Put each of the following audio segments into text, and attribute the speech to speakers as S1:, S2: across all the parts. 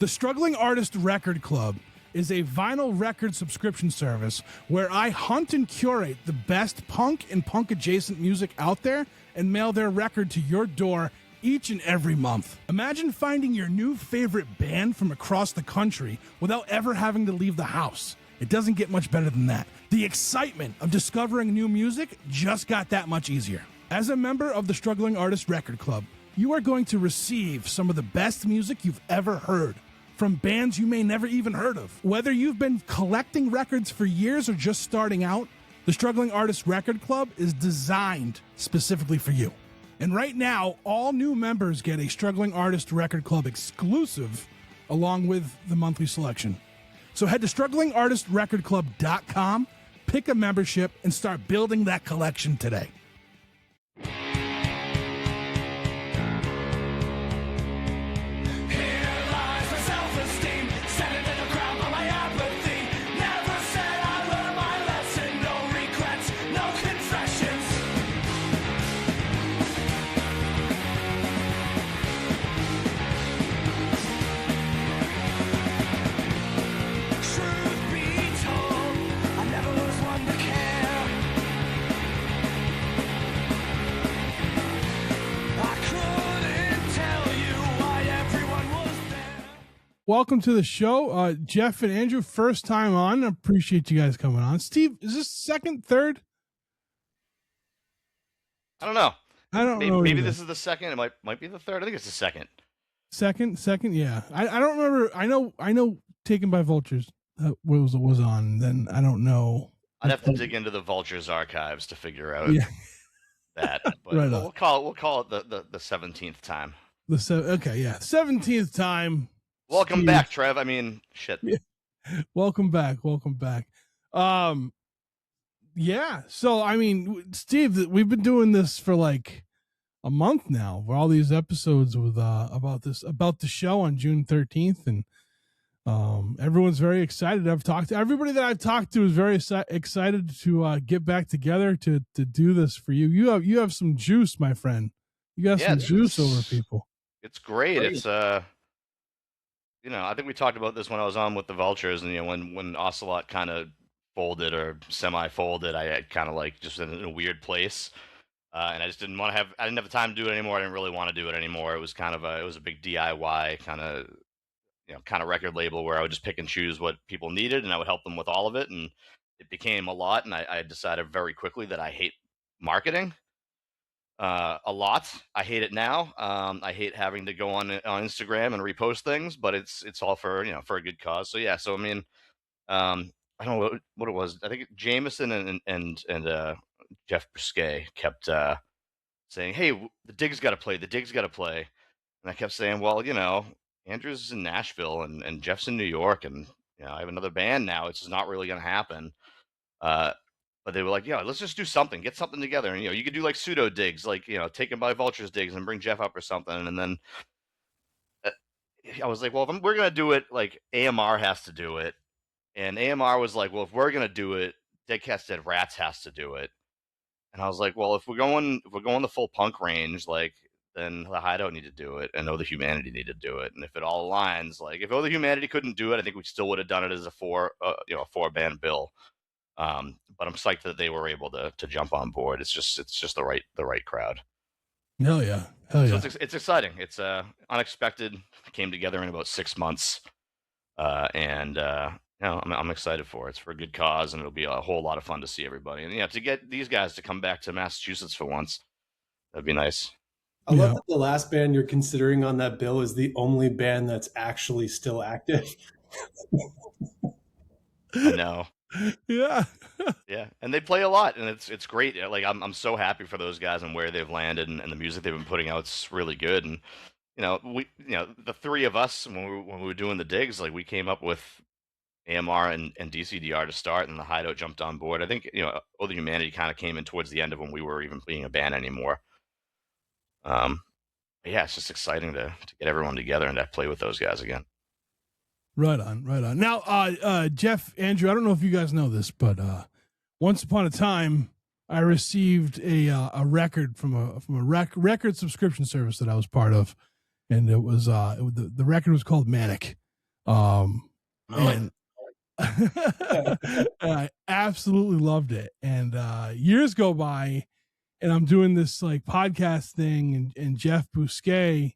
S1: The Struggling Artist Record Club is a vinyl record subscription service where I hunt and curate the best punk and punk-adjacent music out there and mail their record to your door each and every month. Imagine finding your new favorite band from across the country without ever having to leave the house. It doesn't get much better than that. The excitement of discovering new music just got that much easier. As a member of the Struggling Artist Record Club, you are going to receive some of the best music you've ever heard from bands you may never even heard of. Whether you've been collecting records for years or just starting out, the Struggling Artist Record Club is designed specifically for you. And right now, all new members get a Struggling Artist Record Club exclusive along with the monthly selection. So head to StrugglingArtistRecordClub.com, pick a membership, and start building that collection today. Welcome to the show, Jeff and Andrew. First time on. I appreciate you guys coming on. Steve, is this second, third?
S2: I don't know.
S1: I don't know.
S2: Maybe this is the second. It might be the third. I think it's the second.
S1: Second. Yeah. I don't remember. I know. Taken by Vultures was on. Then I don't know.
S2: I'd have to dig into the Vultures archives to figure out that. But
S1: right
S2: we'll call it the 17th time.
S1: Okay. Yeah. 17th time.
S2: Welcome
S1: Steve.
S2: back, Trev. I mean, shit.
S1: Yeah. Welcome back. Yeah. So, I mean, Steve, we've been doing this for like a month now, where all these episodes with about the show on June 13th, and everyone's very excited. Everybody that I've talked to is very excited to get back together to do this for you. You have some juice, my friend. You got some juice over people.
S2: It's great. It's I think we talked about this when I was on with the Vultures, and when Ocelot kind of folded or semi-folded, I had kind of like just in a weird place, and I just didn't want to have. I didn't have the time to do it anymore. I didn't really want to do it anymore. It was kind of a big DIY kind of record label where I would just pick and choose what people needed, and I would help them with all of it, and it became a lot. And I decided very quickly that I hate marketing. A lot. I hate it now. I hate having to go on Instagram and repost things, but it's all for for a good cause. So yeah. So I mean, I don't know what it was. I think Jameson and Jeff Brisquet kept saying, "Hey, the Digs got to play. The Digs got to play," and I kept saying, "Well, Andrew's in Nashville and Jeff's in New York, and I have another band now. It's just not really going to happen." But they were like, let's just do something, get something together. And, you could do like pseudo digs, like, Taken by Vultures digs and bring Jeff up or something. And then I was like, well, if we're going to do it, like AMR has to do it. And AMR was like, well, if we're going to do it, Dead Cats Dead Rats has to do it. And I was like, well, if we're going the full punk range, like, then the Hideout need to do it and Oh the Humanity need to do it. And if it all aligns, like if Oh the Humanity couldn't do it, I think we still would have done it as a four band bill. But I'm psyched that they were able to jump on board. It's just the right crowd.
S1: Hell yeah.
S2: So it's exciting. It's unexpected. It came together in about 6 months, and I'm excited for it. It's for a good cause, and it'll be a whole lot of fun to see everybody. And to get these guys to come back to Massachusetts for once, that'd be nice.
S3: I love that the last band you're considering on that bill is the only band that's actually still active.
S2: I know.
S1: Yeah.
S2: Yeah, and they play a lot, and it's great. Like I'm so happy for those guys and where they've landed, and the music they've been putting out is really good. And the three of us when we were doing the Digs, like we came up with AMR and DCDR to start, and the Hideout jumped on board. I think Oh the Humanity kind of came in towards the end of when we were even being a band anymore. But yeah, it's just exciting to get everyone together and to play with those guys again.
S1: Right on. Now, Jeff, Andrew, I don't know if you guys know this, but once upon a time, I received a record from a record subscription service that I was part of, and it was the record was called Manic, And I absolutely loved it. And years go by, and I'm doing this like podcast thing, and Jeff Bousquet,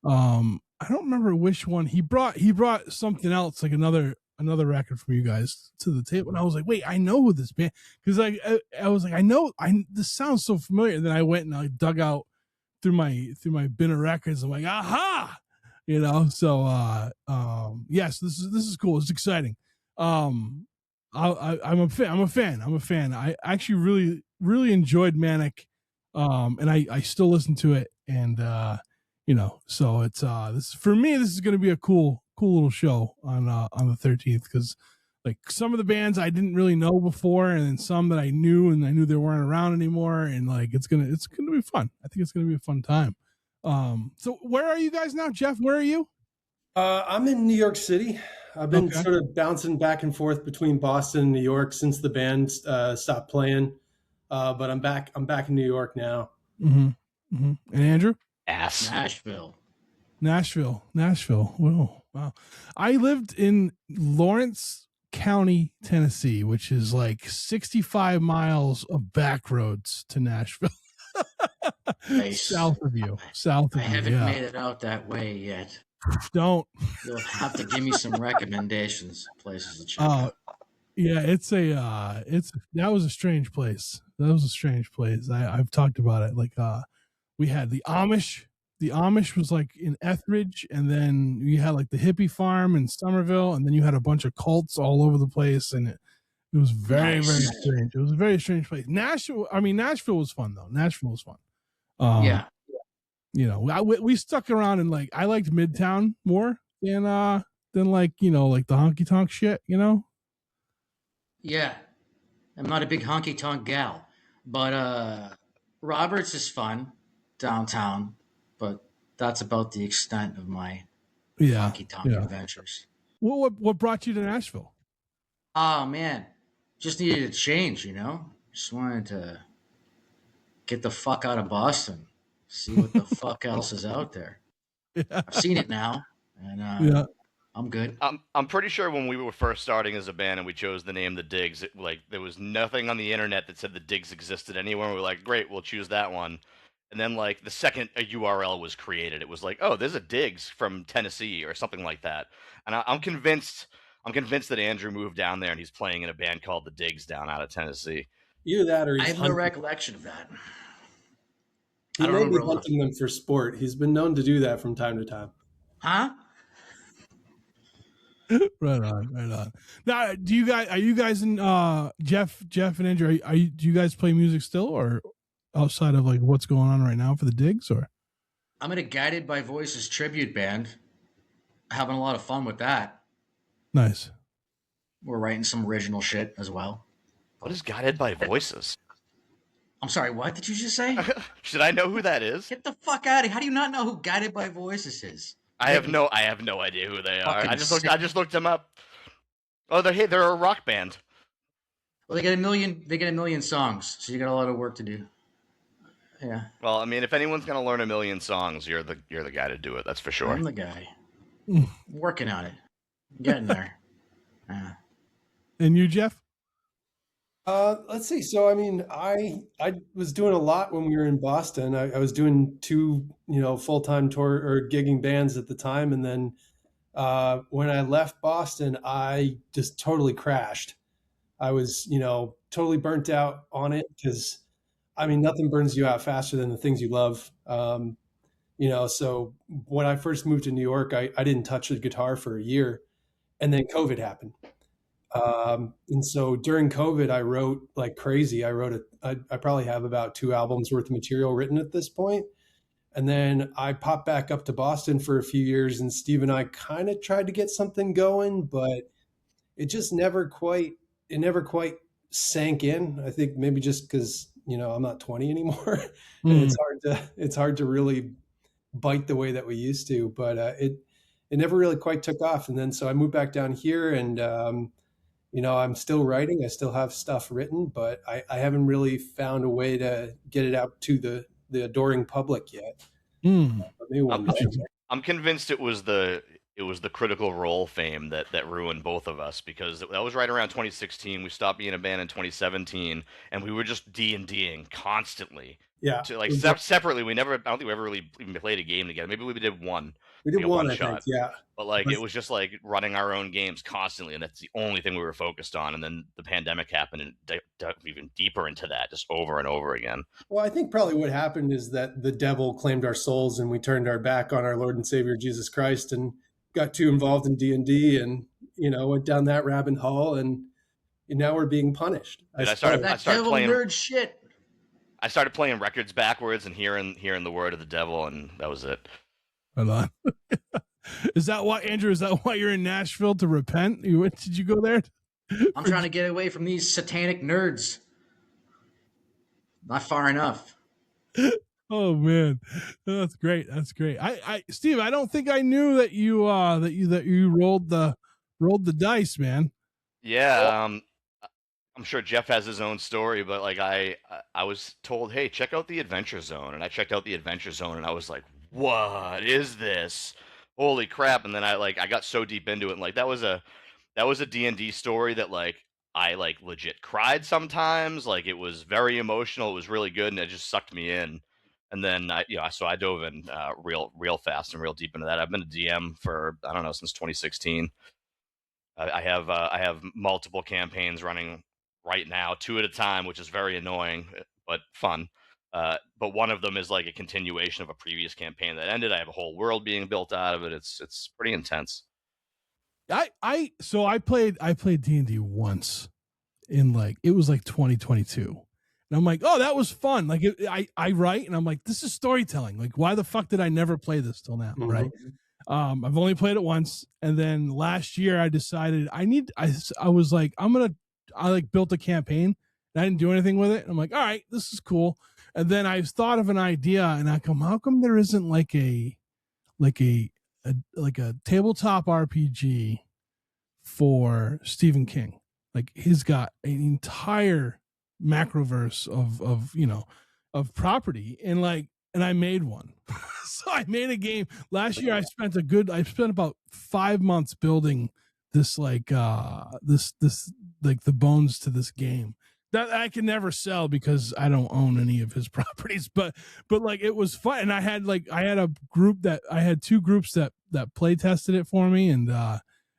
S1: I don't remember which one he brought something else, like another record from you guys to the table, and I was like, wait, I know who this band, because I was like, this sounds so familiar. And then I went and I dug out through my bin of records. I'm like, aha, so yes, this is cool. It's exciting. I'm a fan. I actually really enjoyed Manic, and I still listen to it, and so it's this, for me, this is going to be a cool little show on the 13th, because like some of the bands I didn't really know before, and then some that I knew, and I knew they weren't around anymore, and like it's gonna be fun. I think it's gonna be a fun time. So where are you guys now, Jeff? Where are you?
S3: I'm in New York City. I've been sort of bouncing back and forth between Boston and New York since the band stopped playing. But I'm back in New York now.
S1: Mm-hmm. Mm-hmm. And Andrew?
S4: Nashville.
S1: Whoa, wow. I lived in Lawrence County, Tennessee, which is like 65 miles of back roads to Nashville.
S4: Nice.
S1: South of you.
S4: I haven't made it out that way yet.
S1: Don't.
S4: You'll have to give me some recommendations, places to check out.
S1: Yeah, that was a strange place. I've talked about it. Like we had the Amish. The Amish was like in Etheridge, and then you had like the hippie farm in Somerville, and then you had a bunch of cults all over the place, and it was very, very strange. It was a very strange place. Nashville was fun though. Nashville was fun.
S4: Yeah.
S1: We stuck around, and like I liked Midtown more than like like the honky tonk shit.
S4: Yeah. I'm not a big honky tonk gal, but Roberts is fun downtown, but that's about the extent of my honky tonk adventures.
S1: What brought you to Nashville?
S4: Oh man, just needed a change, Just wanted to get the fuck out of Boston, see what the fuck else is out there. Yeah. I've seen it now, and I'm good.
S2: I'm pretty sure when we were first starting as a band and we chose the name The Digs, there was nothing on the internet that said The Digs existed anywhere. We were like, great, we'll choose that one. And then like the second a URL was created, it was like, oh, there's a Digs from Tennessee or something like that. And I'm convinced that Andrew moved down there and he's playing in a band called The Digs down out of Tennessee.
S3: Either that, or
S4: I have no recollection of that.
S3: He may be hunting them for sport. He's been known to do that from time to time.
S4: Huh?
S1: Right on. Now, are you guys in Jeff and Andrew? Do you guys play music still, or outside of like what's going on right now for the Digs? Or
S4: I'm in a Guided by Voices tribute band, having a lot of fun with that.
S1: Nice.
S4: We're writing some original shit as well.
S2: What is Guided by Voices?
S4: I'm sorry, what did you just say?
S2: Should I know who that is?
S4: Get the fuck out of here! How do you not know who Guided by Voices is?
S2: I have no idea who they are. I just looked them up. Oh, they're a rock band.
S4: Well, they get a million songs, so you got a lot of work to do. Yeah.
S2: Well, I mean, if anyone's gonna learn a million songs, you're the guy to do it. That's for sure.
S4: I'm the guy. Working on it. Getting there.
S1: And you, Jeff?
S3: Let's see. So, I mean, I was doing a lot when we were in Boston. I was doing 2, full-time tour or gigging bands at the time. And then when I left Boston, I just totally crashed. I was, totally burnt out on it because, I mean, nothing burns you out faster than the things you love. So when I first moved to New York, I didn't touch the guitar for a year, and then COVID happened. And so during COVID, I wrote like crazy. I probably have about 2 albums worth of material written at this point. And then I popped back up to Boston for a few years, and Steve and I kind of tried to get something going, but it just never quite sank in. I think maybe just because, I'm not 20 anymore. And it's hard to really bite the way that we used to, but it never really quite took off. And then so I moved back down here, and I'm still writing. I still have stuff written, but I haven't really found a way to get it out to the adoring public yet.
S2: I'm convinced it was the it was the Critical Role fame that ruined both of us, because that was right around 2016. We stopped being a band in 2017, and we were just D&Ding constantly.
S3: Yeah.
S2: To like separately, I don't think we ever really even played a game together. Maybe we did one.
S3: We did one
S2: shot.
S3: I think, yeah.
S2: But like it was just like running our own games constantly, and that's the only thing we were focused on. And then the pandemic happened, and dug even deeper into that, just over and over again.
S3: Well, I think probably what happened is that the devil claimed our souls, and we turned our back on our Lord and Savior Jesus Christ, and got too involved in D&D, and went down that rabbit hole, and now we're being punished.
S2: I started playing
S4: nerd shit.
S2: I started playing records backwards and hearing the word of the devil, and that was it.
S1: Hold on. Is that why, Andrew? Is that why you're in Nashville, to repent? Did you go there?
S4: I'm trying to get away from these satanic nerds. Not far enough.
S1: Oh man, that's great. That's great. Steve, I don't think I knew that you rolled the dice, man.
S2: Yeah, I'm sure Jeff has his own story, but like I was told, hey, check out the Adventure Zone, and I checked out the Adventure Zone, and I was like, what is this? Holy crap! And then I got so deep into it, and like that was a D&D story that like I like legit cried sometimes. Like it was very emotional. It was really good, and it just sucked me in. And then so I dove in real fast and real deep into that. I've been a DM for, I don't know, since 2016. I have multiple campaigns running right now, 2 at a time, which is very annoying but fun. But one of them is like a continuation of a previous campaign that ended. I have a whole world being built out of it. It's pretty intense.
S1: I played D&D once in it was like 2022. And I'm like, oh, that was fun. Like I write and I'm like, this is storytelling. Like, why the fuck did I never play this till now? Mm-hmm. Right. I've only played it once. And then last year I decided I was like, I built a campaign and I didn't do anything with it. And I'm like, all right, this is cool. And then I thought of an idea and how come there isn't like a tabletop RPG for Stephen King? Like he's got an entire macroverse of property, and I made one. So I made a game last year. I spent about 5 months building this the bones to this game that I can never sell because I don't own any of his properties, but like it was fun. And I had two groups that play tested it for me, and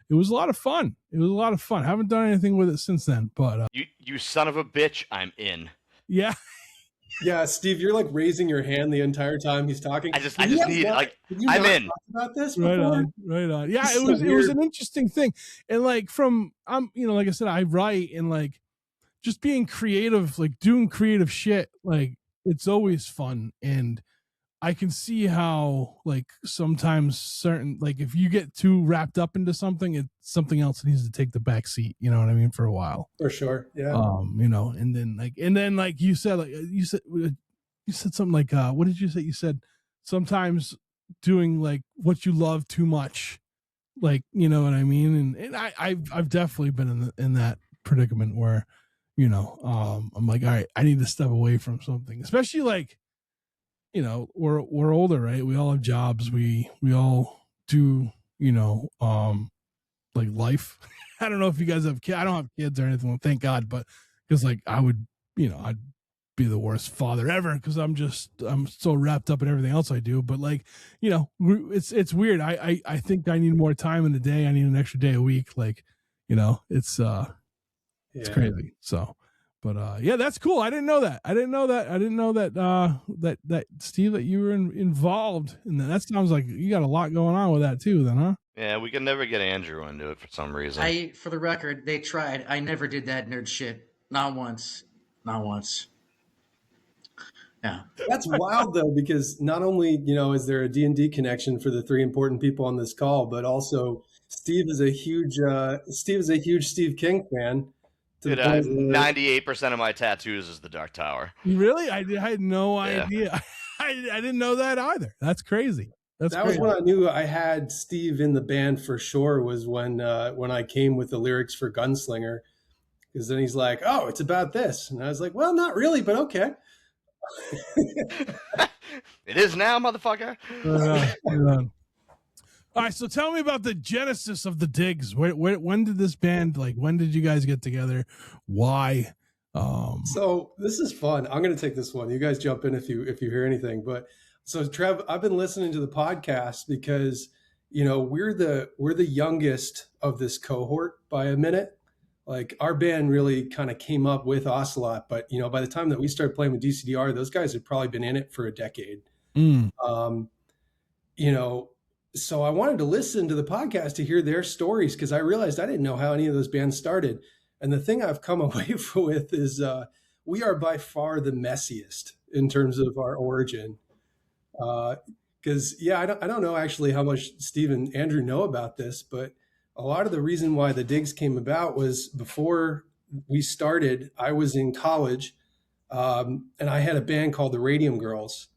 S1: it was a lot of fun. I haven't done anything with it since then, but
S2: you son of a bitch, I'm in.
S1: Yeah.
S3: Yeah, Steve, you're like raising your hand the entire time he's talking.
S2: I just need I'm in.
S3: About this
S1: right on. Yeah, it was an interesting thing, and like like I said, I write, and like just being creative, like doing creative shit, like it's always fun, and I can see how like sometimes certain, like if you get too wrapped up into something, it's something else needs to take the back seat. You know what I mean? For a while.
S3: For sure. Yeah.
S1: And then like you said something like, what did you say? You said sometimes doing like what you love too much, like, you know what I mean? And I've definitely been in that predicament where, I'm like, all right, I need to step away from something, especially like, we're older, right? We all have jobs. We all do, like life. I don't know if you guys have kids. I don't have kids or anything. Thank God. But because like I'd be the worst father ever because I'm so wrapped up in everything else I do. But like, it's weird. I think I need more time in the day. I need an extra day a week. Like, it's crazy. So. But yeah, that's cool. I didn't know that. I didn't know that Steve, that you were involved in that. That sounds like you got a lot going on with that too, then, huh?
S2: Yeah, we can never get Andrew into it for some reason.
S4: For the record, they tried. I never did that nerd shit. Not once. Yeah.
S3: That's wild though, because not only, is there a D&D connection for the 3 important people on this call, but also Steve is a huge Steve King fan.
S2: Dude, 98% of my tattoos is the Dark Tower.
S1: Really? I had no idea. I didn't know that either. That's crazy. That
S3: was when I knew I had Steve in the band for sure, was when I came with the lyrics for Gunslinger. Because then he's like, oh, it's about this. And I was like, well, not really, but okay.
S2: It is now, motherfucker.
S1: All right, so tell me about the genesis of the Digs. When did this band, like, when did you guys get together? Why?
S3: So this is fun. I'm going to take this one. You guys jump in if you hear anything. But so Trev, I've been listening to the podcast because we're the youngest of this cohort by a minute. Like our band really kind of came up with Ocelot, but by the time that we started playing with DCDR, those guys had probably been in it for a decade. Um, so I wanted to listen to the podcast to hear their stories because I realized I didn't know how any of those bands started. And the thing I've come away with is we are by far the messiest in terms of our origin. Because I don't know actually how much Steve and Andrew know about this, but a lot of the reason why the Digs came about was before we started, I was in college, and I had a band called the Radium Girls.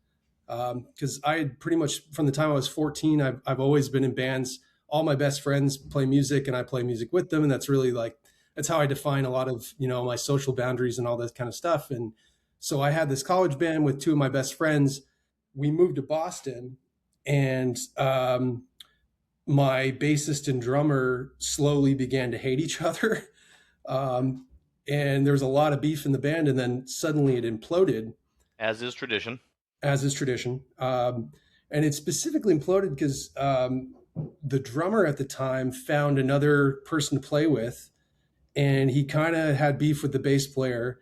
S3: Because I had pretty much from the time I was 14, I've always been in bands. All my best friends play music and I play music with them. And that's really that's how I define a lot of, my social boundaries and all that kind of stuff. And so I had this college band with two of my best friends. We moved to Boston and my bassist and drummer slowly began to hate each other. And there was a lot of beef in the band and then suddenly it imploded.
S2: As is tradition.
S3: And it specifically imploded because the drummer at the time found another person to play with, and he kind of had beef with the bass player.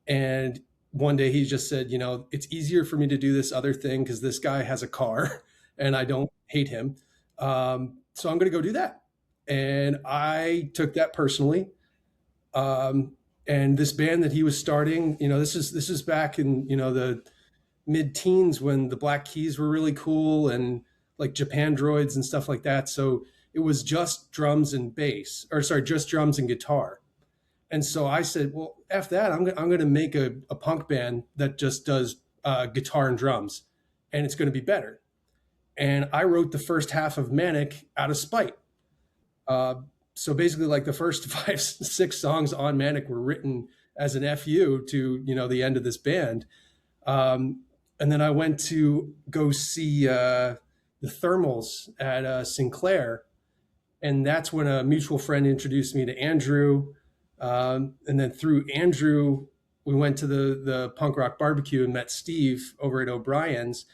S3: And one day he just said, it's easier for me to do this other thing because this guy has a car and I don't hate him. So I'm going to go do that. And I took that personally. And this band that he was starting, this is back in, the mid-teens when the Black Keys were really cool and like Japan Droids and stuff like that. So it was just drums and just drums and guitar. And so I said, well, F that. I'm going to make a punk band that just does guitar and drums, and it's going to be better. And I wrote the first half of Manic out of spite. So basically like the first 5, 6 songs on Manic were written as an FU to, the end of this band. And then I went to go see the Thermals at Sinclair. And that's when a mutual friend introduced me to Andrew. And then through Andrew, we went to the punk rock barbecue and met Steve over at O'Brien's.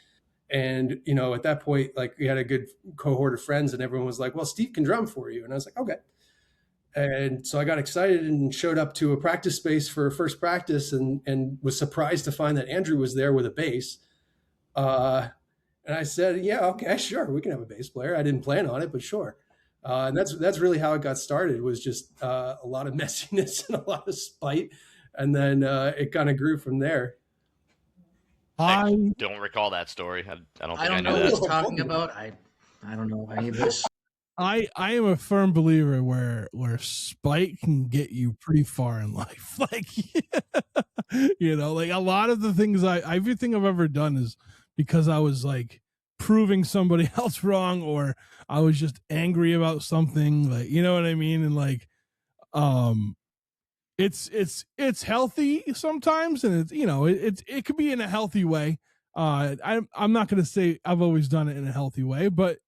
S3: And, at that point, like we had a good cohort of friends and everyone was like, well, Steve can drum for you. And I was like, okay. And so I got excited and showed up to a practice space for first practice and was surprised to find that Andrew was there with a bass. And I said, yeah, okay, sure. We can have a bass player. I didn't plan on it, but sure. And that's really how it got started, was just a lot of messiness and a lot of spite. And then it kind of grew from there.
S2: I don't recall that story. I don't know
S4: what
S2: that.
S4: he's talking about. I don't know any of this.
S1: I am a firm believer where spite can get you pretty far in life. Like, like a lot of the things everything I've ever done is because I was like proving somebody else wrong, or I was just angry about something, like, you know what I mean? And like, it's healthy sometimes, and it could be in a healthy way. I'm not going to say I've always done it in a healthy way, but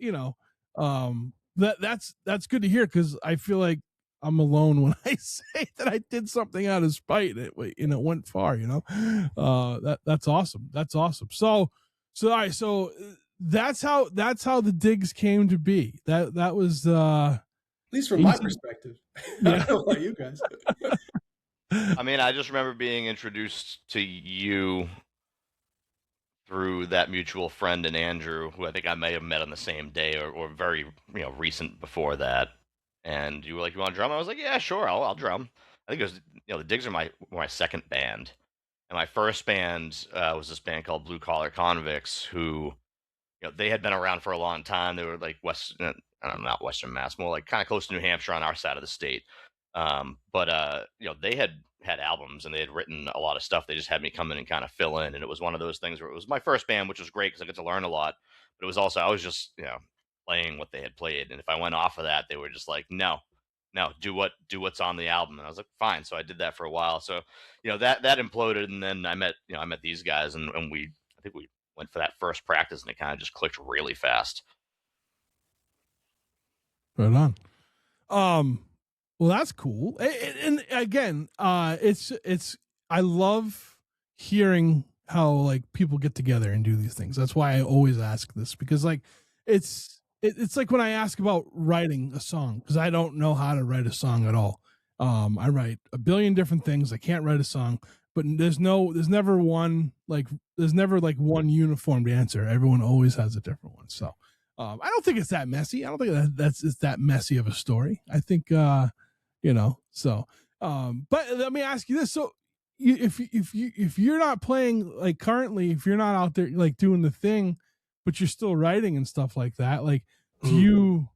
S1: that's good to hear, because I feel like I'm alone when I say that I did something out of spite and it went far. That's awesome. That's awesome. So all right, so that's how the Digs came to be. That was
S3: at least from my perspective. Yeah. I don't know about you guys.
S2: I mean, I just remember being introduced to you through that mutual friend and Andrew, who I think I may have met on the same day or very recent before that. And you were like, "You want to drum?" I was like, "Yeah, sure, I'll drum." I think it was the Digs are my second band, and my first band was this band called Blue Collar Convicts, who they had been around for a long time. They were like not Western Mass, more like kind of close to New Hampshire on our side of the state. But they had albums and they had written a lot of stuff. They just had me come in and kind of fill in. And it was one of those things where it was my first band, which was great because I got to learn a lot. But it was also, I was just, playing what they had played. And if I went off of that, they were just like, no, do what's on the album. And I was like, fine. So I did that for a while. So, that imploded. And then I met these guys and I think we went for that first practice and it kind of just clicked really fast.
S1: Right on. Well, that's cool. And again, it's I love hearing how like people get together and do these things. That's why I always ask this, because like it's like when I ask about writing a song, because I don't know how to write a song at all. I write a billion different things. I can't write a song, but there's never one like one uniform answer. Everyone always has a different one. So I don't think it's that messy. I don't think it's that messy of a story. I think so. But let me ask you this: so, if you're not playing like currently, if you're not out there like doing the thing, but you're still writing and stuff like that, like do you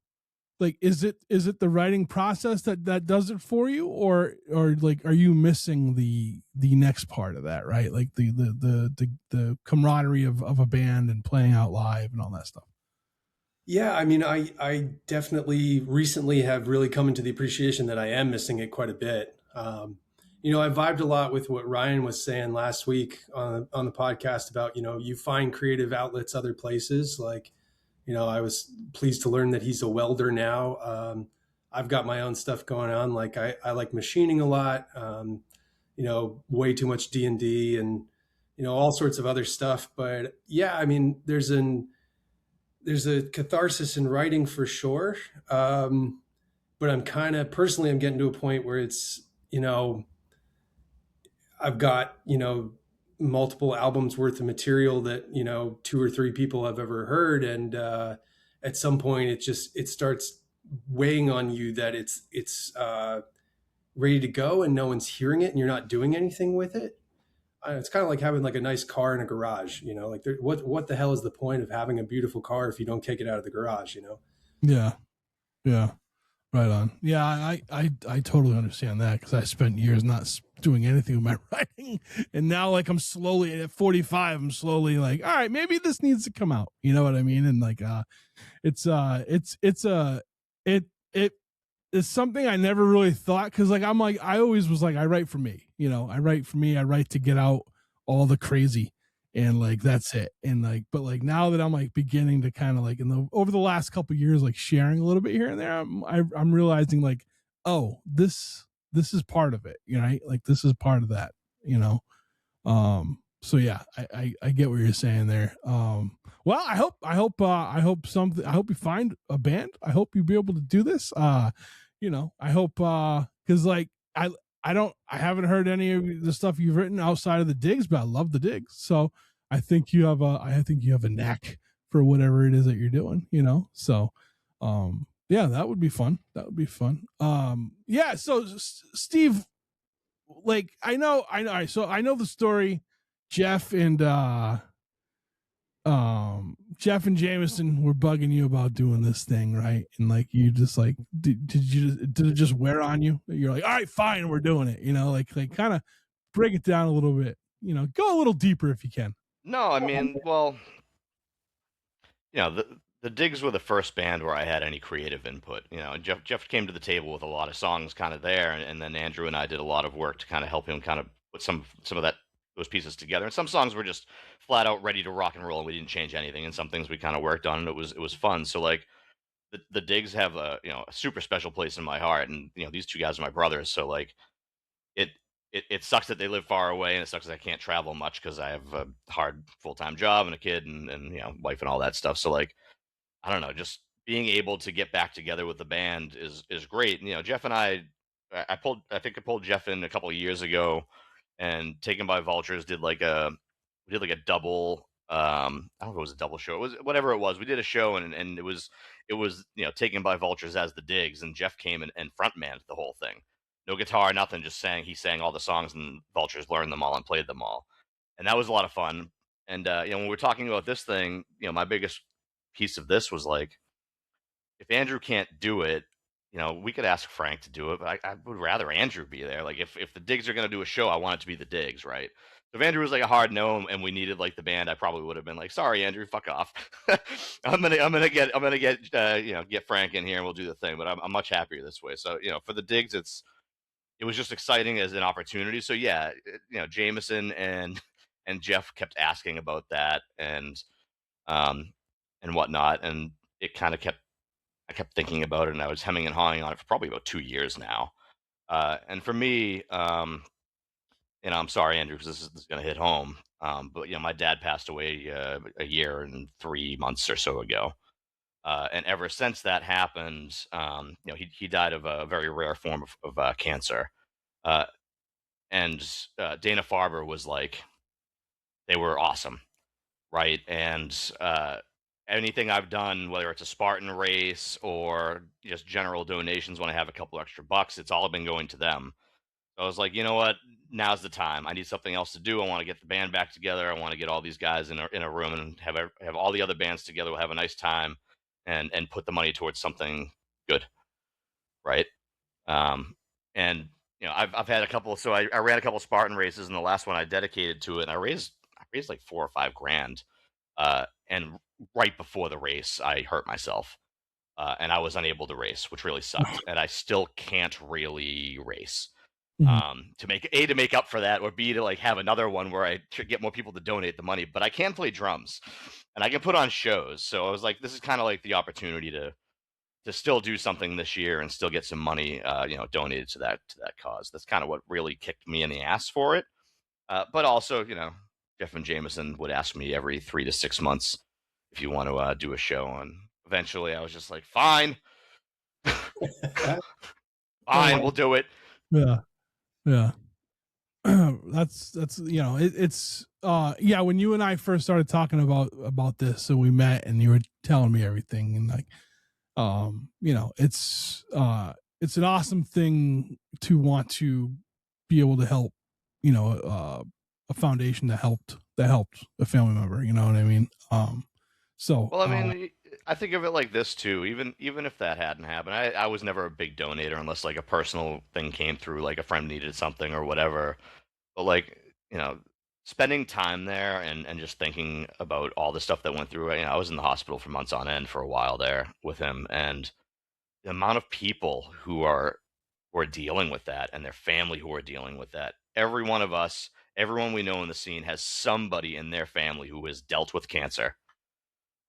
S1: like is it the writing process that does it for you, or like are you missing the next part of that, right? Like the camaraderie of a band and playing out live and all that stuff.
S3: Yeah, I mean, I definitely recently have really come into the appreciation that I am missing it quite a bit. I vibed a lot with what Ryan was saying last week on the podcast about, you find creative outlets other places. Like, I was pleased to learn that he's a welder now. I've got my own stuff going on. Like I like machining a lot, way too much D&D and, all sorts of other stuff. But yeah, I mean, there's a catharsis in writing for sure. But I'm personally, I'm getting to a point where it's, I've got, multiple albums worth of material that, 2 or 3 people have ever heard. And at some point it starts weighing on you that it's ready to go and no one's hearing it and you're not doing anything with it. It's kind of like having like a nice car in a garage, like what the hell is the point of having a beautiful car if you don't take it out of the garage,
S1: Yeah. Right on. Yeah, I totally understand that, because I spent years not doing anything with my writing, and now like I'm slowly at 45. I'm slowly like, all right, maybe this needs to come out. You know what I mean? And like, it's something I never really thought, because like I'm like I always was like I write for me. I write for me. I write to get out all the crazy, and like that's it. And like, but like now that I'm like beginning to kind of like over the last couple of years, like sharing a little bit here and there, I'm realizing like, oh, this is part of it, right? Like this is part of that, so yeah, I get what you're saying there. Well, I hope you find a band. I hope you be able to do this. I hope, cause like I haven't heard any of the stuff you've written outside of the Digs, but I love the Digs. So I think you have a knack for whatever it is that you're doing, So, yeah, that would be fun. Yeah. So Steve, like I know. So I know the story. Jeff and Jameson were bugging you about doing this thing, right? And like you just like did it just wear on you? You're like, all right, fine, we're doing it. Like kind of break it down a little bit. Go a little deeper if you can.
S2: No, I mean, well, the Digs were the first band where I had any creative input. Jeff came to the table with a lot of songs kind of there, and then Andrew and I did a lot of work to kind of help him kind of put some of those pieces together. And some songs were just flat out ready to rock and roll, and we didn't change anything. And some things we kind of worked on, and it was fun. So like the Digs have a super special place in my heart, and these two guys are my brothers. So like it sucks that they live far away, and it sucks that I can't travel much because I have a hard full-time job and a kid and wife and all that stuff. So like I don't know, just being able to get back together with the band is great. And, Jeff and I think I pulled Jeff in a couple of years ago, and Taken by Vultures we did like a double. I don't know if it was a double show. It was whatever it was. We did a show, and it was Taken by Vultures as the Digs, and Jeff came and frontmanned the whole thing. No guitar, nothing. Just sang. He sang all the songs, and Vultures learned them all and played them all, and that was a lot of fun. And when we're talking about this thing, my biggest piece of this was like, if Andrew can't do it, we could ask Frank to do it, but I would rather Andrew be there. Like if the Digs are going to do a show, I want it to be the Digs, right? So if Andrew was like a hard no and we needed like the band, I probably would have been like, sorry, Andrew, fuck off. I'm gonna get Frank in here and we'll do the thing. But I'm much happier this way. So for the Digs, it was just exciting as an opportunity. So yeah, Jameson and Jeff kept asking about that and whatnot, and it kind of kept kept thinking about it, and I was hemming and hawing on it for probably about 2 years now. And for me, I'm sorry, Andrew, because this is going to hit home. But my dad passed away a year and 3 months or so ago. And ever since that happened, he died of a very rare form of cancer. Uh, and Dana Farber was like, they were awesome, right? And anything I've done, whether it's a Spartan race or just general donations when I have a couple extra bucks, it's all been going to them. So I was like, you know what? Now's the time. I need something else to do. I want to get the band back together. I want to get all these guys in a room and have all the other bands together. We'll have a nice time, and put the money towards something good, right? And I've had a couple. So I ran a couple Spartan races, and the last one I dedicated to it. And I raised like $4 or $5 grand. And right before the race, I hurt myself, and I was unable to race, which really sucked. And I still can't really race. To make up for that, or B, to like have another one where I get more people to donate the money. But I can play drums, and I can put on shows. So I was like, this is kind of like the opportunity to still do something this year and still get some money, donated to that cause. That's kind of what really kicked me in the ass for it. But also, Jeff and Jameson would ask me every 3 to 6 months if you want to do a show, and eventually I was just like, fine, fine, we'll do it.
S1: Yeah. That's it's when you and I first started talking about this, so we met and you were telling me everything, and like it's an awesome thing to want to be able to help a foundation that helped a family member, you know what I mean?
S2: Well, I mean, I think of it like this too. Even if that hadn't happened, I was never a big donator unless like a personal thing came through, like a friend needed something or whatever. But like, spending time there and just thinking about all the stuff that went through. I was in the hospital for months on end for a while there with him, and the amount of people who are dealing with that, and their family who are dealing with that. Every one of us, everyone we know in the scene has somebody in their family who has dealt with cancer,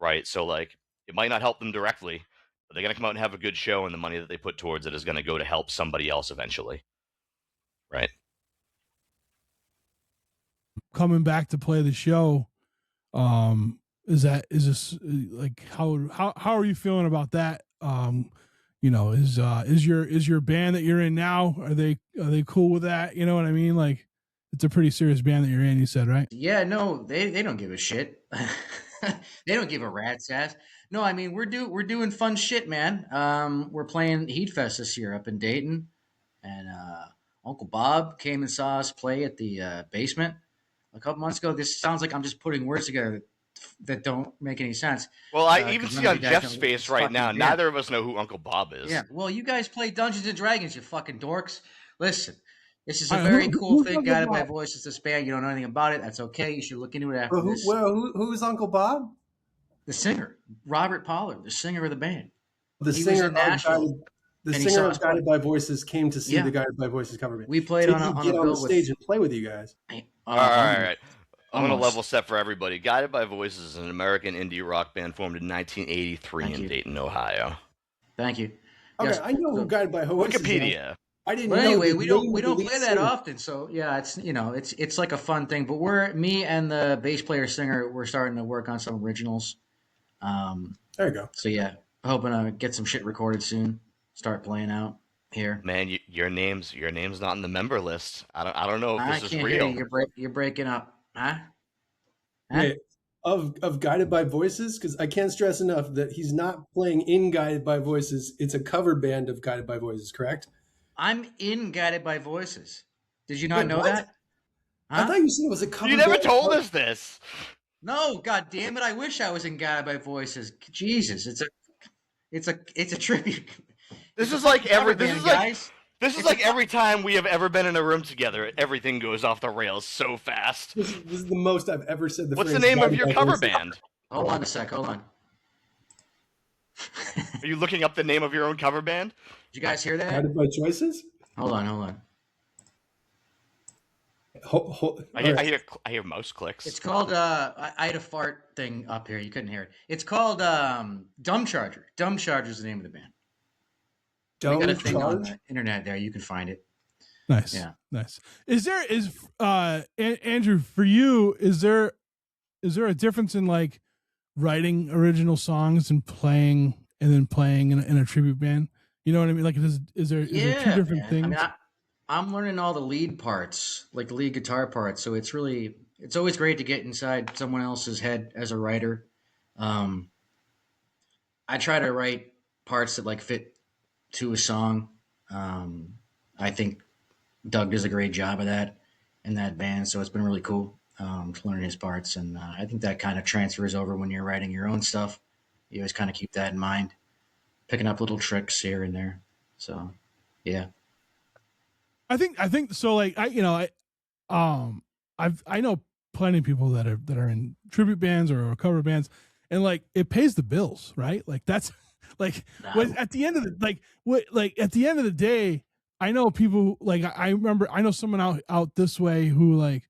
S2: right? So like, it might not help them directly, but they're going to come out and have a good show, and the money that they put towards it is going to go to help somebody else eventually, right?
S1: Coming back to play the show, is this like how are you feeling about that? Is your band that you're in now, are they cool with that? You know what I mean? Like, it's a pretty serious band that you're in, you said, right?
S4: Yeah, no, they don't give a shit. They don't give a rat's ass. No, I mean, we're doing fun shit, man. We're playing Heat Fest this year up in Dayton, and Uncle Bob came and saw us play at the basement a couple months ago. This sounds like I'm just putting words together that don't make any sense.
S2: Well, I even see on Jeff's face right now, neither of us know who Uncle Bob is.
S4: Yeah, well, you guys play Dungeons and Dragons, you fucking dorks. Listen, this is a very cool thing, Guided by Voices, this band. You don't know anything about it. That's okay. You should look into it after this.
S3: Who's Uncle Bob?
S4: The singer, Robert Pollard, the singer of the band.
S3: The singer of Guided by Voices came to see the Guided by Voices cover band.
S4: We played on
S3: the stage and play with you guys.
S2: All right. I'm going to level set for everybody. Guided by Voices is an American indie rock band formed in 1983 in Dayton, Ohio.
S4: Thank you.
S3: Okay, yes. I know who Guided by Voices
S2: Wikipedia.
S3: is. I didn't
S4: but
S3: know.
S4: Anyway, we don't play that often, so yeah, it's like a fun thing. But me and the bass player singer, we're starting to work on some originals.
S3: There you go.
S4: So yeah, hoping to get some shit recorded soon. Start playing out here.
S2: Man, your name's not in the member list. I don't know if this is real.
S4: You're breaking up, huh?
S3: Wait, of Guided by Voices, because I can't stress enough that he's not playing in Guided by Voices. It's a cover band of Guided by Voices, correct?
S4: I'm in Guided by Voices. Did you not know that?
S3: Huh? I thought you said it was a cover.
S2: You never told us this.
S4: No, god damn it! I wish I was in Guided by Voices. Jesus, it's a tribute.
S2: This is like every time we have ever been in a room together, everything goes off the rails so fast.
S3: This is the most I've ever said.
S2: What's the name of your cover band?
S4: Hold on a sec. Hold on.
S2: Are you looking up the name of your own cover band?
S4: Did you guys hear that?
S3: Guided by Choices?
S4: Hold on.
S2: I hear mouse clicks.
S4: It's called I had a fart thing up here. You couldn't hear it. It's called Dumb Charger. Dumb Charger is the name of the band. We got a thing on the internet there. You can find it.
S1: Nice.
S4: Yeah.
S1: Nice. Is Andrew, for you, is there a difference in like writing original songs and playing in a tribute band? You know what I mean? Like, is there two different things?
S4: I mean, I'm learning all the lead parts, like the lead guitar parts. So it's always great to get inside someone else's head as a writer. I try to write parts that like fit to a song. I think Doug does a great job of that in that band. So it's been really cool to learn his parts. And I think that kind of transfers over when you're writing your own stuff. You always kind of keep that in mind, picking up little tricks here and there. So, yeah.
S1: I think so. Like I know plenty of people that are in tribute bands or cover bands, and like it pays the bills, right? Like that's like at the end of the day, I know people like I know someone out this way who like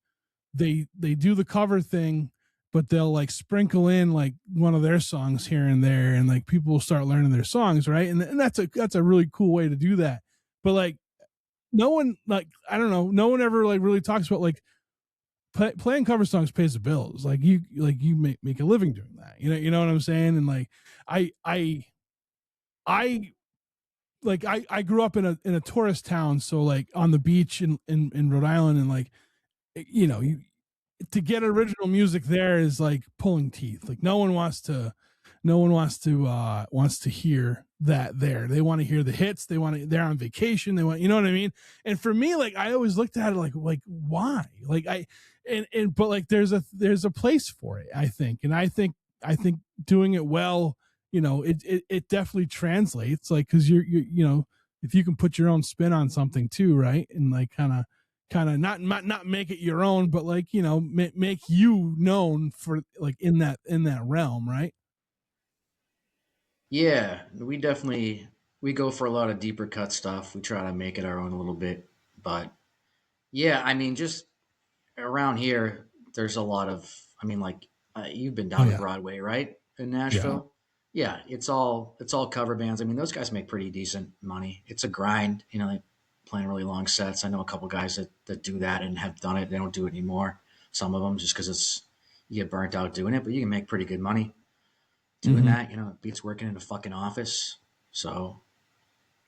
S1: they do the cover thing, but they'll like sprinkle in like one of their songs here and there, and like people will start learning their songs, right? And that's a really cool way to do that. But like no one, like I don't know, no one ever like really talks about like playing cover songs pays the bills. Like you make a living doing that. You know what I'm saying? And like I grew up in a tourist town, so like on the beach in Rhode Island, and like to get original music there is like pulling teeth. Like no one wants to hear that there. They want to hear the hits. They're on vacation. They want, you know what I mean? And for me, like I always looked at it like why? Like but like there's a place for it, I think. And I think doing it well, it definitely translates, like, cause you're if you can put your own spin on something too, right? And like kind of not make it your own, but like, make you known for like in that realm, right?
S4: Yeah, we go for a lot of deeper cut stuff. We try to make it our own a little bit, but yeah, I mean, just around here, there's a lot of. I mean, like you've been down to Broadway, right, in Nashville? Yeah, it's all cover bands. I mean, those guys make pretty decent money. It's a grind, they playing really long sets. I know a couple guys that do that and have done it. They don't do it anymore. Some of them just because you get burnt out doing it, but you can make pretty good money doing that. It beats working in a fucking office. So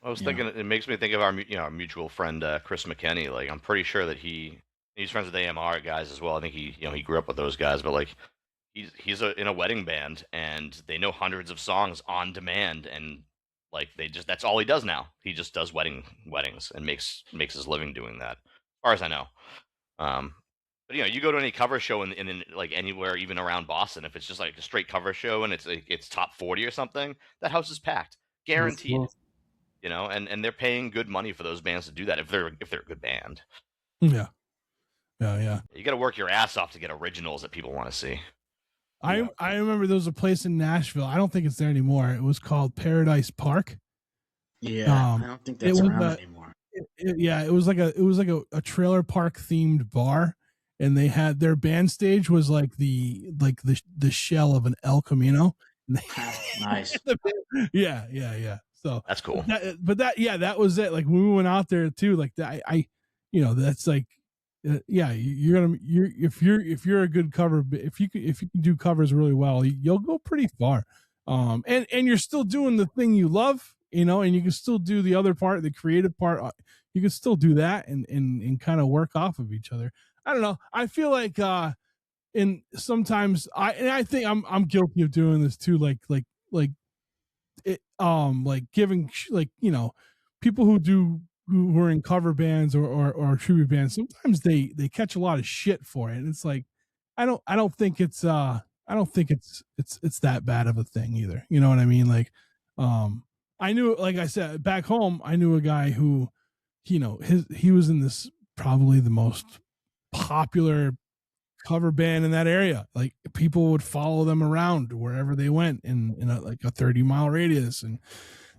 S2: I was thinking, it makes me think of our mutual friend Chris McKenney. Like I'm pretty sure that he's friends with AMR guys as well. I think he grew up with those guys, but like he's in a wedding band and they know hundreds of songs on demand, and like that's all he does now. He just does weddings and makes his living doing that, as far as I know. But you go to any cover show in like anywhere, even around Boston, if it's just like a straight cover show and it's top 40 or something, that house is packed, guaranteed.
S3: Cool.
S2: And they're paying good money for those bands to do that if they're a good band.
S1: Yeah.
S2: You got to work your ass off to get originals that people want to see.
S1: I remember there was a place in Nashville. I don't think it's there anymore. It was called Paradise Park.
S4: Yeah, I don't think that's around anymore.
S1: It was like a trailer park themed bar, and they had their band stage was like the shell of an El Camino.
S4: Nice.
S1: Yeah. So
S2: that's cool.
S1: That was it. Like when we went out there too, like that, that's like, if you're a good cover, if you can do covers really well, you'll go pretty far. And you're still doing the thing you love, and you can still do the other part, the creative part. You can still do that and kind of work off of each other. I don't know. I feel like, and sometimes I think I'm guilty of doing this too. Like giving people who are in cover bands or tribute bands, sometimes they catch a lot of shit for it, and it's like I don't think it's that bad of a thing either. You know what I mean? Like I knew, like I said, back home I knew a guy who he was in this probably the most popular cover band in that area. Like people would follow them around wherever they went in a 30-mile radius, and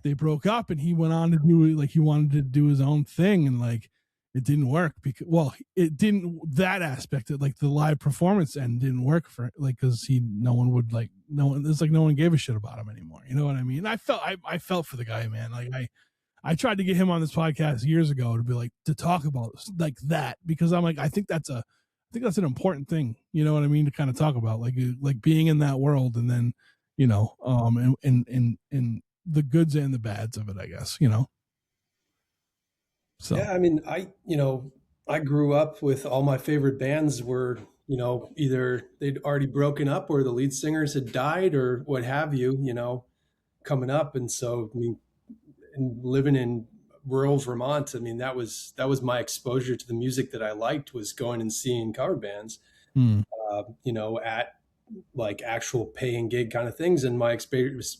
S1: they broke up and he went on to do, like, he wanted to do his own thing, and like it didn't work because, well, it didn't, that aspect of like the live performance end didn't work for like, cause no one it's like no one gave a shit about him anymore. You know what I mean? I felt for the guy, man. Like I tried to get him on this podcast years ago to be like, to talk about like that, because I'm like, I think that's an important thing. You know what I mean? To kind of talk about like being in that world, and then, you know, and the goods and the bads of it, I guess, you know? So.
S3: Yeah, I mean, I grew up with all my favorite bands were, either they'd already broken up or the lead singers had died or what have you, coming up. And so, I mean, and living in rural Vermont, I mean, that was my exposure to the music that I liked, was going and seeing cover bands, at like actual paying gig kind of things. And my experience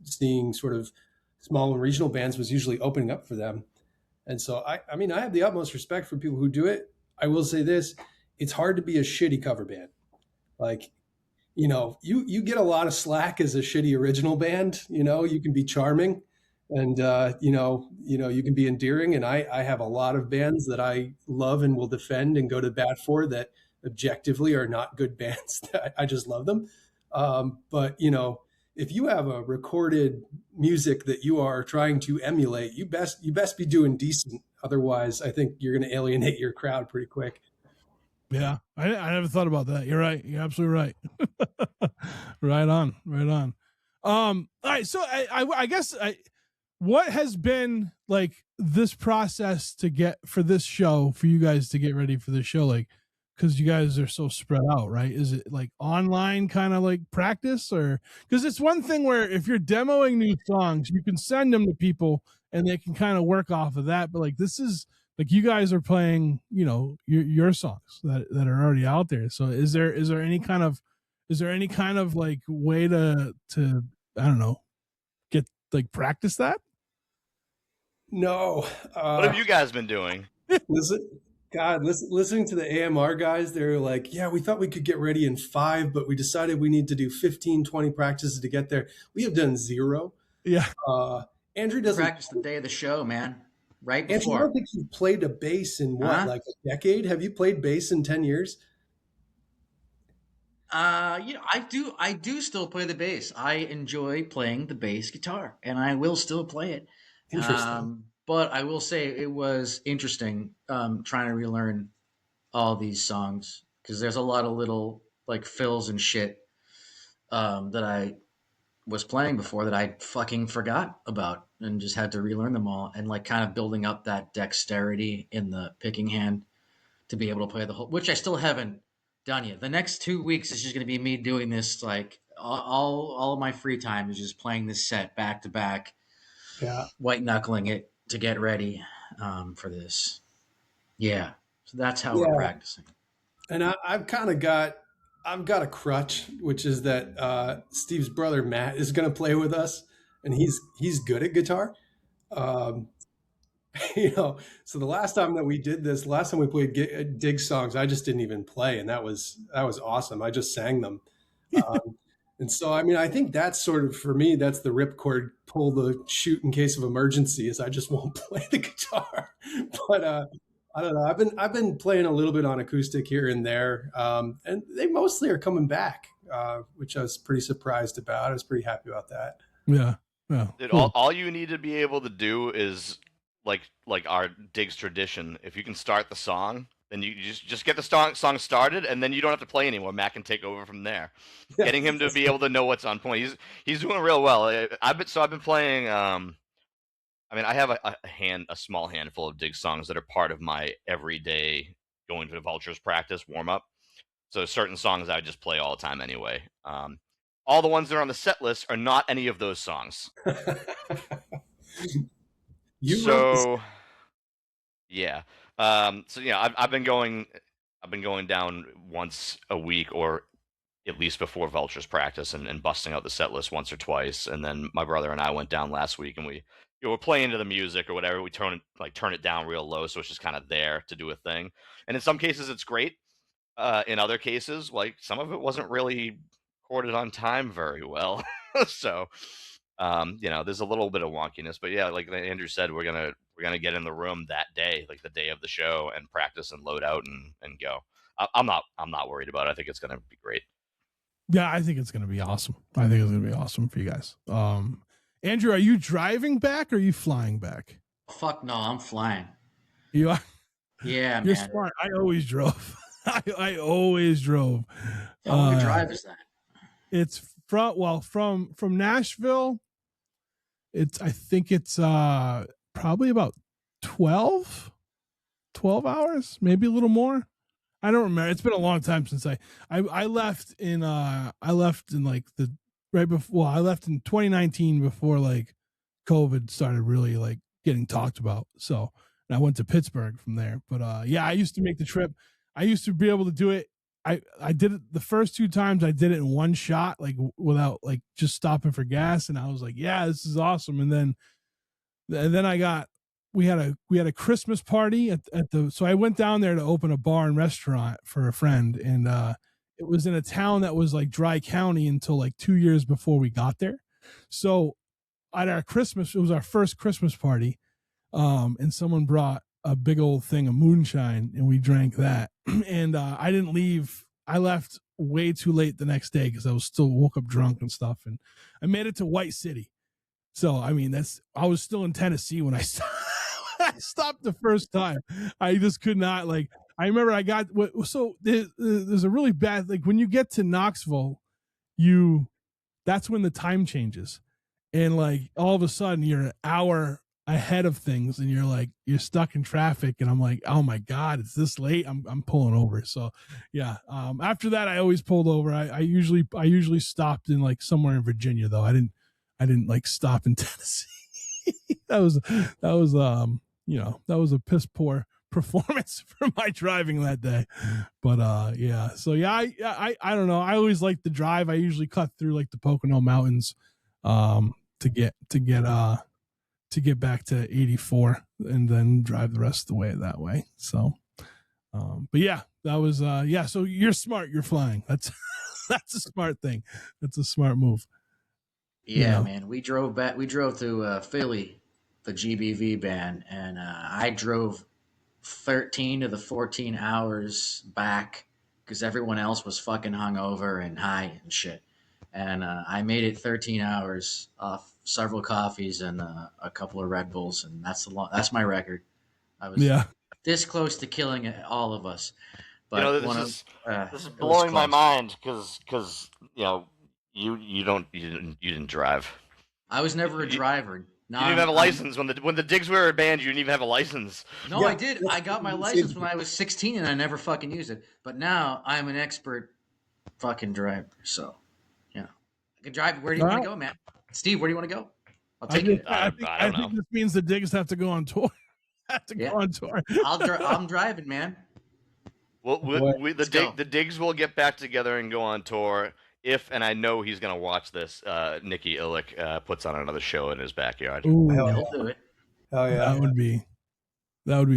S3: seeing sort of small and regional bands was usually opening up for them. And so I mean, I have the utmost respect for people who do it. I will say this, it's hard to be a shitty cover band. Like, you get a lot of slack as a shitty original band. You can be charming, and you can be endearing. And I have a lot of bands that I love and will defend and go to bat for that objectively are not good bands. I just love them. But if you have a recorded music that you are trying to emulate, you best be doing decent. Otherwise, I think you're going to alienate your crowd pretty quick.
S1: Yeah, I never thought about that. You're right. You're absolutely right. Right on. All right. So I guess what has been like this process to get for this show, for you guys to get ready for this show, like, because you guys are so spread out, right? Is it like online kind of like practice, or because it's one thing where if you're demoing new songs, you can send them to people and they can kind of work off of that. But like this is like you guys are playing, your songs that are already out there. So is there any kind of like way to I don't know, get like practice that?
S3: No.
S2: What have you guys been doing?
S3: Listening to the AMR guys, they're like, yeah, we thought we could get ready in 5, but we decided we need to do 15, 20 practices to get there. We have done 0.
S1: Yeah.
S3: Andrew doesn't
S4: practice the day of the show, man. Right
S3: Andrew,
S4: before.
S3: I don't think you've played a bass in what, like a decade? Have you played bass in 10 years?
S4: I do still play the bass. I enjoy playing the bass guitar, and I will still play it.
S3: Interesting.
S4: But I will say it was interesting trying to relearn all these songs, because there's a lot of little like fills and shit that I was playing before that I fucking forgot about, and just had to relearn them all, and like kind of building up that dexterity in the picking hand to be able to play the whole, which I still haven't done yet. The next 2 weeks is just going to be me doing this, like all of my free time is just playing this set back to back, white knuckling it to get ready for this. Yeah, so that's how we're practicing.
S3: And I've got a crutch, which is that Steve's brother Matt is going to play with us, and he's good at guitar. So the last time that we did this, last time we played dig songs, I just didn't even play, and that was awesome. I just sang them. And so, I mean, I think that's sort of, for me, that's the ripcord, pull the shoot in case of emergency, is I just won't play the guitar. But I don't know. I've been playing a little bit on acoustic here and there, and they mostly are coming back, which I was pretty surprised about. I was pretty happy about that.
S1: Yeah.
S2: Dude,
S1: Cool.
S2: all you need to be able to do is like our Digs tradition. If you can start the song, then you just get the song started, and then you don't have to play anymore. Matt can take over from there. Yeah. Getting him to be able to know what's on point. He's doing real well. I've been playing. I mean, I have a small handful of Dig songs that are part of my everyday going to the Vultures practice warm up. So certain songs I just play all the time anyway. All the ones that are on the set list are not any of those songs. Yeah. I've been going down once a week, or at least before Vultures practice, and busting out the set list once or twice. And then my brother and I went down last week, and we're playing to the music or whatever. We turn it down real low, so it's just kind of there to do a thing. And in some cases, it's great. In other cases, like some of it wasn't really recorded on time very well. So, there's a little bit of wonkiness. But yeah, like Andrew said, we're gonna we're gonna get in the room that day, like the day of the show, and practice and load out and go. I'm not worried about it. I think it's gonna be great.
S1: Yeah, I think it's gonna be awesome. I think it's gonna be awesome for you guys. Andrew, are you driving back or are you flying back?
S4: Fuck no, I'm flying.
S1: You are.
S4: Yeah,
S1: You're
S4: man.
S1: smart. I always drove. I always drove.
S4: How long a drive is that?
S1: It's from Nashville. I think it's probably about 12 hours, maybe a little more. I don't remember. It's been a long time since I left in like the right before. Well, I left in 2019 before like COVID started really like getting talked about. So and I went to Pittsburgh from there. But yeah, I used to make the trip. I used to be able to do it. I did it the first 2 times. I did it in one shot, like without like just stopping for gas. And I was like, yeah, this is awesome. And then we had a Christmas party at the, so I went down there to open a bar and restaurant for a friend. And it was in a town that was like dry county until like 2 years before we got there. So at our Christmas, it was our first Christmas party. And someone brought a big old thing of moonshine and we drank that. And I didn't leave. I left way too late the next day because I was still woke up drunk and stuff. And I made it to White City. So, I mean, I was still in Tennessee when I stopped the first time. I just could not like, I remember I got, so there's a really bad, like when you get to Knoxville, that's when the time changes. And like all of a sudden you're an hour ahead of things and you're stuck in traffic. And I'm like, oh my God, it's this late. I'm pulling over. So yeah. After that, I always pulled over. I usually stopped in like somewhere in Virginia though. I didn't like stop in Tennessee. that was that was a piss poor performance for my driving that day. But yeah. So yeah, I don't know. I always like the drive. I usually cut through like the Pocono Mountains to get back to 84 and then drive the rest of the way that way. So but yeah, that was yeah, so you're smart, you're flying. That's a smart thing. That's a smart move.
S4: Yeah, man. We drove to Philly, the GBV band, and I drove 13 of the 14 hours back because everyone else was fucking hungover and high and shit. And I made it 13 hours off several coffees and a couple of Red Bulls, and that's my record. I was this close to killing all of us. But
S2: this is blowing my mind because you didn't drive.
S4: I was never a driver.
S2: You didn't even have a license when the Digs were a band. You didn't even have a license.
S4: No, I did. I got my license when I was 16, and I never fucking used it. But now I'm an expert fucking driver. So, yeah, I can drive. Where do you want to go, man? Steve, where do you want to go? I'll take it.
S1: I think this means the Digs have to go on tour. Go on tour.
S4: I'm driving, man.
S2: Well, the Digs will get back together and go on tour if, and I know he's gonna watch this. Nicky Illick puts on another show in his backyard.
S1: Ooh,
S4: he'll do it.
S3: Oh yeah,
S1: that would be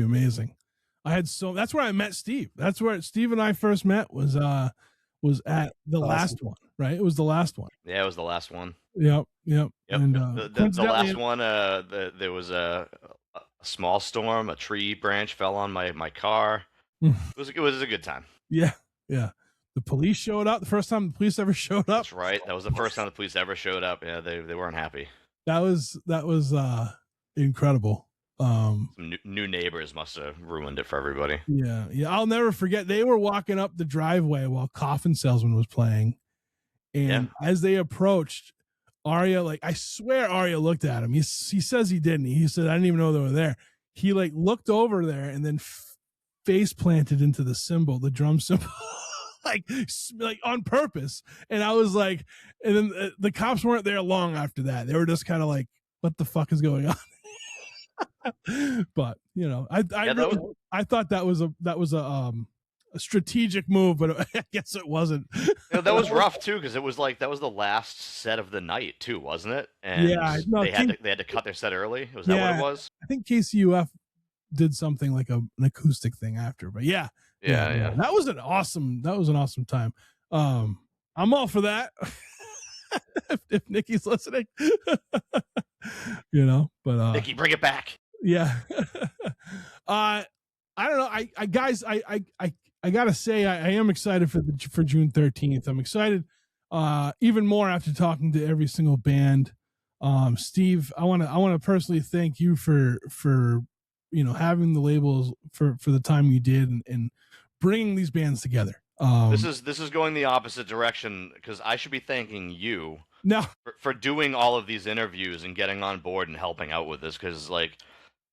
S1: amazing. That's where I met Steve. That's where Steve and I first met was at the last one, right? It was the last one.
S2: Yeah, it was the last one.
S1: Yep. And
S2: the last one, there was a small storm. A tree branch fell on my car. It was a good time.
S1: Yeah. The police showed up. The first time the police ever showed up.
S2: That's right. That was the first time the police ever showed up. Yeah, they weren't happy.
S1: That was incredible.
S2: Some new neighbors must have ruined it for everybody.
S1: Yeah. I'll never forget. They were walking up the driveway while Coffin Salesman was playing, and as they approached, Arya, I swear Arya looked at him. He says he didn't. He said, I didn't even know they were there. He looked over there and then face planted into the cymbal, the drum cymbal. like on purpose. And I was like, and then the cops weren't there long after that. They were just kind of like, what the fuck is going on? But I thought that was a strategic move, but I guess it wasn't.
S2: That was rough too, because it was that was the last set of the night too, wasn't it? And they had to cut their set early. Was that what it was? I
S1: think KCUF did something like an acoustic thing after, but yeah. That was an awesome time. I'm all for that. if Nicky's listening, but
S2: Nicky, bring it back.
S1: Yeah. I don't know. Guys, I gotta say, I am excited for June 13th. I'm excited, even more after talking to every single band. Steve, I want to personally thank you for having the labels for the time you did and bringing these bands together.
S2: This is going the opposite direction because I should be thanking you
S1: no,
S2: for doing all of these interviews and getting on board and helping out with this because like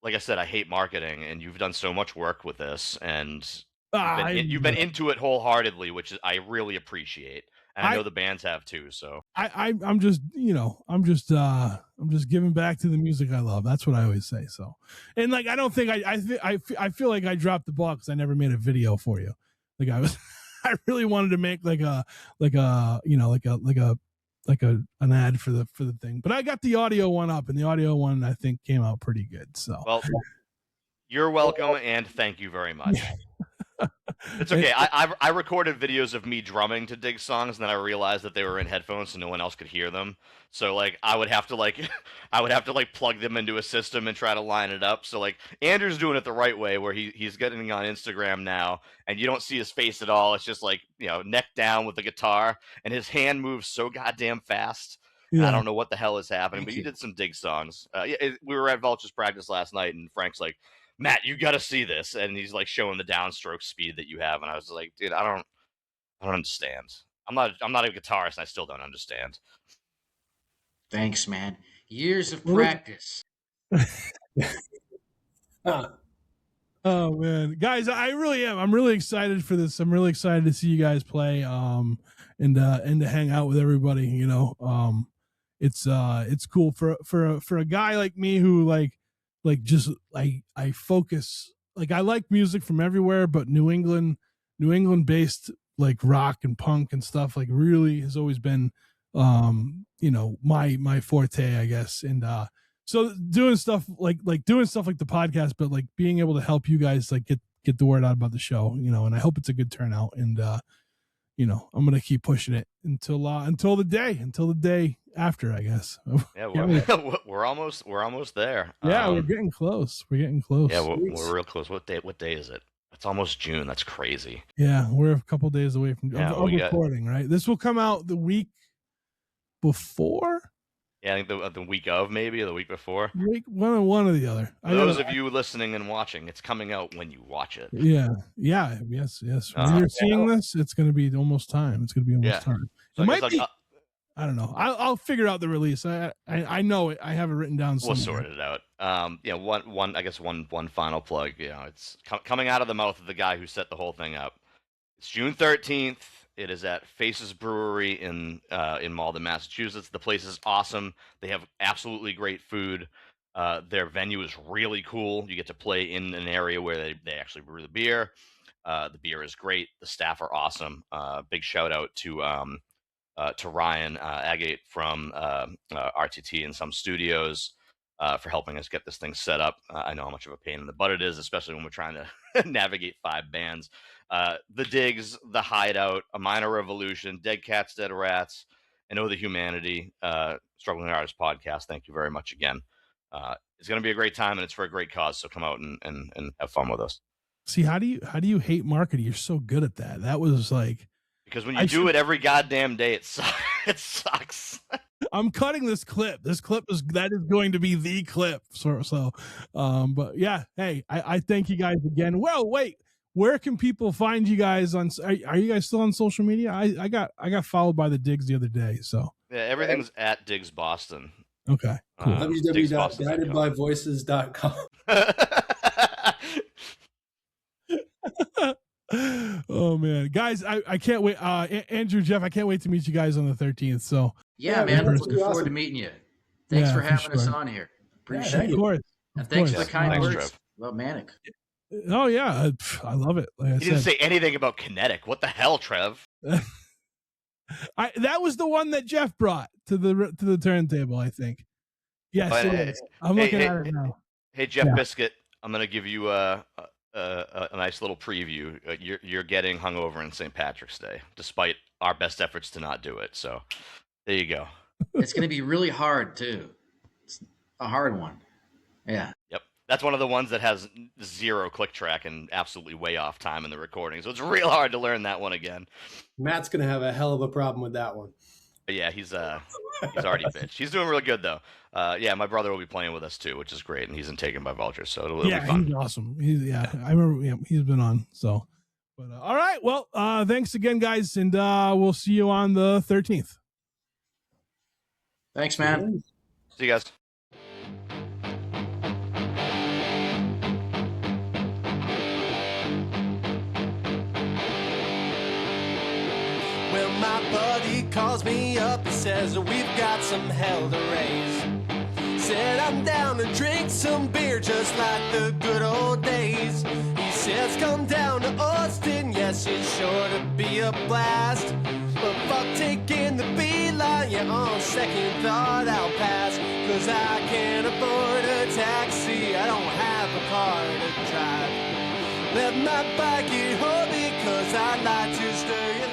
S2: I said, I hate marketing, and you've done so much work with this, and you've been into it wholeheartedly, which I really appreciate, and I know the bands have too. So
S1: I'm just giving back to the music I love. That's what I always say. So, and like I don't think I feel like I dropped the ball because I never made a video for you. Like I really wanted to make like an ad for the thing, but I got the audio one up, and the audio one I think came out pretty good. So,
S2: well, you're welcome, and thank you very much. It's okay. I recorded videos of me drumming to Dig songs, and then I realized that they were in headphones, so no one else could hear them. So like I would have to plug them into a system and try to line it up. So like Andrew's doing it the right way, where he's getting on Instagram now, and you don't see his face at all. It's just like neck down with the guitar, and his hand moves so goddamn fast. Yeah. I don't know what the hell is happening, but you did some Dig songs. We were at Vulture's practice last night, and Frank's like, Matt, you got to see this, and he's like showing the downstroke speed that you have, and I was like, dude, I don't understand. I'm not a guitarist, and I still don't understand.
S4: Thanks, man. Years of practice.
S1: Oh man, guys, I really am. I'm really excited for this. I'm really excited to see you guys play, and to hang out with everybody. It's cool for a guy like me who just I focus, like I like music from everywhere, but New England based like rock and punk and stuff like really has always been my forte, I guess. And so doing stuff like the podcast, but like being able to help you guys like get the word out about the show, and I hope it's a good turnout. And I'm gonna keep pushing it until the day after, I guess.
S2: Yeah, we're almost there.
S1: Yeah, we're getting close. Yeah,
S2: we're real close. What day is it? It's almost June. That's crazy.
S1: Yeah, we're a couple days away from recording. Right, this will come out the week before.
S2: Yeah, I think the week of, maybe, or the week before.
S1: One or the other.
S2: For those of you listening and watching, it's coming out when you watch it.
S1: Yes. When you're seeing this, it's going to be almost time. It's going to be almost time. So it might be. I don't know. I'll figure out the release. I know it. I have it written down somewhere.
S2: We'll sort it out. One final plug. It's coming out of the mouth of the guy who set the whole thing up. It's June 13th. It is at Faces Brewery in Malden, Massachusetts. The place is awesome. They have absolutely great food. Their venue is really cool. You get to play in an area where they actually brew the beer. The beer is great. The staff are awesome. Big shout out to Ryan Agate from RTT and Some Studios for helping us get this thing set up. I know how much of a pain in the butt it is, especially when we're trying to navigate 5 bands. The Digs, The Hideout, A Minor Revolution, Dead Cats, Dead Rats, and Oh the Humanity, Struggling Artists Podcast. Thank you very much again. It's going to be a great time, and it's for a great cause, so come out and have fun with us.
S1: See, how do you hate marketing? You're so good at that. That was like...
S2: Because when you do it every goddamn day, it sucks.
S1: I'm cutting this clip. This clip is going to be the clip. But yeah, hey, I thank you guys again. Well, wait, where can people find you guys on? Are you guys still on social media? I got followed by the Digs the other day. So
S2: yeah, everything's at Digs Boston.
S1: Okay, cool.
S3: www.guidedbyvoices.com.
S1: Oh man, guys, I can't wait. Andrew, Jeff, I can't wait to meet you guys on the 13th. So
S4: yeah, man, looking forward to meeting you. Thanks for having us on here. Appreciate it.
S1: Of course.
S4: And thanks for the kind words about Manic.
S1: Oh yeah, I love it. Like
S2: he didn't say anything about Kinetic. What the hell, Trev?
S1: That was the one that Jeff brought to the turntable, I think. Yes, I'm looking at it now.
S2: Hey, Jeff Biscuit, I'm gonna give you a nice little preview. You're getting hungover on St. Patrick's Day, despite our best efforts to not do it. So there you go.
S4: It's going to be really hard too. It's a hard one. Yeah.
S2: Yep. That's one of the ones that has 0 click track and absolutely way off time in the recording. So it's real hard to learn that one again.
S3: Matt's going to have a hell of a problem with that one.
S2: But yeah, he's already bitched. He's doing really good though. Yeah, my brother will be playing with us too, which is great, and he's in Taken by Vultures, so it'll be fun.
S1: He's awesome. I remember he's been on. So, but all right, well, thanks again, guys, and we'll see you on the 13th.
S4: Thanks, man.
S2: See you guys.
S5: Well, my buddy calls me up and says we've got some hell to raise. Said I'm down to drink some beer just like the good old days. He says come down to Austin, yes, it's sure to be a blast. But fuck taking the beeline, yeah, on second thought I'll pass. Cause I can't afford a taxi, I don't have a car to drive. Let my bike get home because I like to stay alive.